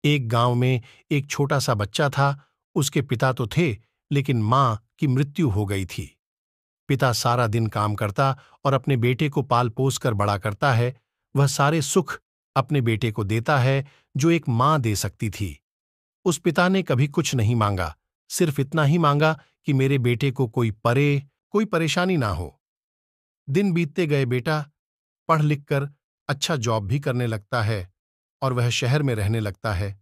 एक गांव में एक छोटा सा बच्चा था। उसके पिता तो थे, लेकिन मां की मृत्यु हो गई थी। पिता सारा दिन काम करता और अपने बेटे को पाल पोस कर बड़ा करता है। वह सारे सुख अपने बेटे को देता है जो एक मां दे सकती थी। उस पिता ने कभी कुछ नहीं मांगा, सिर्फ इतना ही मांगा कि मेरे बेटे को कोई परेशानी ना हो। दिन बीतते गए, बेटा पढ़ लिख कर अच्छा जॉब भी करने लगता है और वह शहर में रहने लगता है।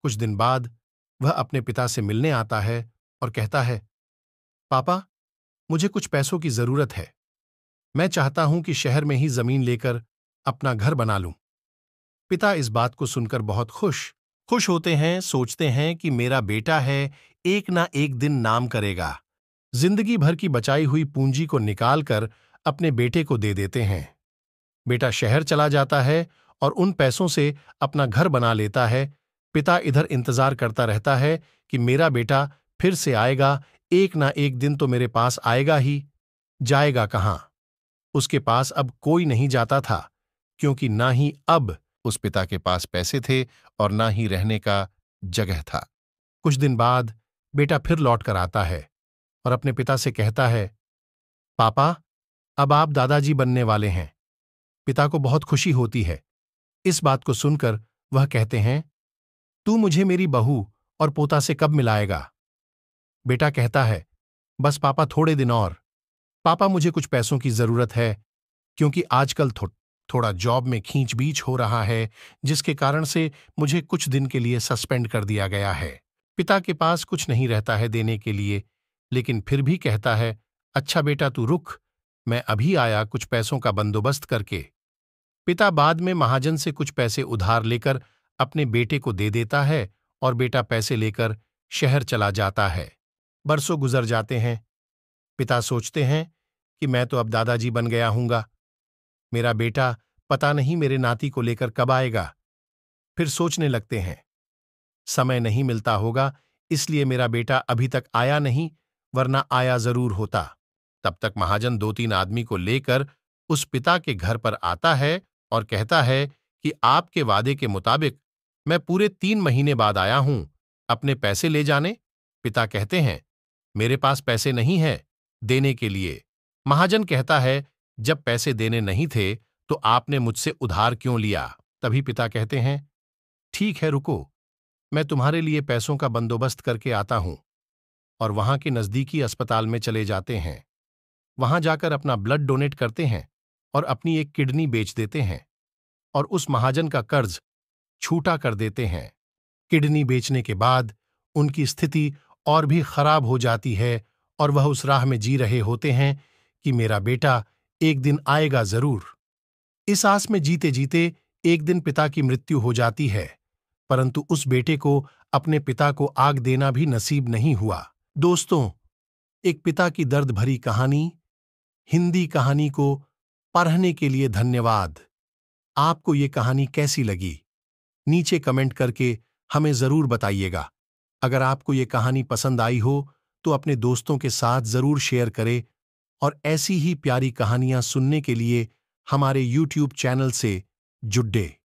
कुछ दिन बाद वह अपने पिता से मिलने आता है और कहता है, पापा, मुझे कुछ पैसों की जरूरत है। मैं चाहता हूं कि शहर में ही जमीन लेकर अपना घर बना लूं। पिता इस बात को सुनकर बहुत खुश होते हैं, सोचते हैं कि मेरा बेटा है, एक ना एक दिन नाम करेगा। जिंदगी भर की बचाई हुई पूंजी को निकालकर अपने बेटे को दे देते हैं। बेटा शहर चला जाता है और उन पैसों से अपना घर बना लेता है। पिता इधर इंतजार करता रहता है कि मेरा बेटा फिर से आएगा, एक ना एक दिन तो मेरे पास आएगा ही। जाएगा कहां? उसके पास अब कोई नहीं जाता था, क्योंकि ना ही अब उस पिता के पास पैसे थे और ना ही रहने का जगह था। कुछ दिन बाद बेटा फिर लौट कर आता है और अपने पिता से कहता है, पापा, अब आप दादाजी बनने वाले हैं। पिता को बहुत खुशी होती है। इस बात को सुनकर वह कहते हैं, तू मुझे मेरी बहू और पोता से कब मिलाएगा? बेटा कहता है, बस पापा, थोड़े दिन और। पापा, मुझे कुछ पैसों की जरूरत है, क्योंकि आजकल थोड़ा जॉब में खींचबीच हो रहा है, जिसके कारण से मुझे कुछ दिन के लिए सस्पेंड कर दिया गया है। पिता के पास कुछ नहीं रहता है देने के लिए, लेकिन फिर भी कहता है, अच्छा बेटा, तू रुक, मैं अभी आया कुछ पैसों का बंदोबस्त करके। पिता बाद में महाजन से कुछ पैसे उधार लेकर अपने बेटे को दे देता है और बेटा पैसे लेकर शहर चला जाता है। बरसों गुजर जाते हैं। पिता सोचते हैं कि मैं तो अब दादाजी बन गया हूंगा। मेरा बेटा पता नहीं मेरे नाती को लेकर कब आएगा। फिर सोचने लगते हैं, समय नहीं मिलता होगा, इसलिए मेरा बेटा अभी तक आया नहीं, वरना आया जरूर होता। तब तक महाजन 2-3 आदमी को लेकर उस पिता के घर पर आता है और कहता है कि आपके वादे के मुताबिक मैं पूरे 3 महीने बाद आया हूं, अपने पैसे ले जाने। पिता कहते हैं, मेरे पास पैसे नहीं है देने के लिए। महाजन कहता है, जब पैसे देने नहीं थे तो आपने मुझसे उधार क्यों लिया? तभी पिता कहते हैं, ठीक है, रुको, मैं तुम्हारे लिए पैसों का बंदोबस्त करके आता हूं। और वहां के नजदीकी अस्पताल में चले जाते हैं। वहां जाकर अपना ब्लड डोनेट करते हैं और अपनी एक किडनी बेच देते हैं और उस महाजन का कर्ज छूटा कर देते हैं। किडनी बेचने के बाद उनकी स्थिति और भी खराब हो जाती है और वह उस राह में जी रहे होते हैं कि मेरा बेटा एक दिन आएगा जरूर। इस आस में जीते जीते एक दिन पिता की मृत्यु हो जाती है, परंतु उस बेटे को अपने पिता को आग देना भी नसीब नहीं हुआ। दोस्तों, एक पिता की दर्द भरी कहानी, हिंदी कहानी को पढ़ने के लिए धन्यवाद। आपको ये कहानी कैसी लगी? नीचे कमेंट करके हमें जरूर बताइएगा। अगर आपको ये कहानी पसंद आई हो तो अपने दोस्तों के साथ जरूर शेयर करें और ऐसी ही प्यारी कहानियां सुनने के लिए हमारे YouTube चैनल से जुड़े।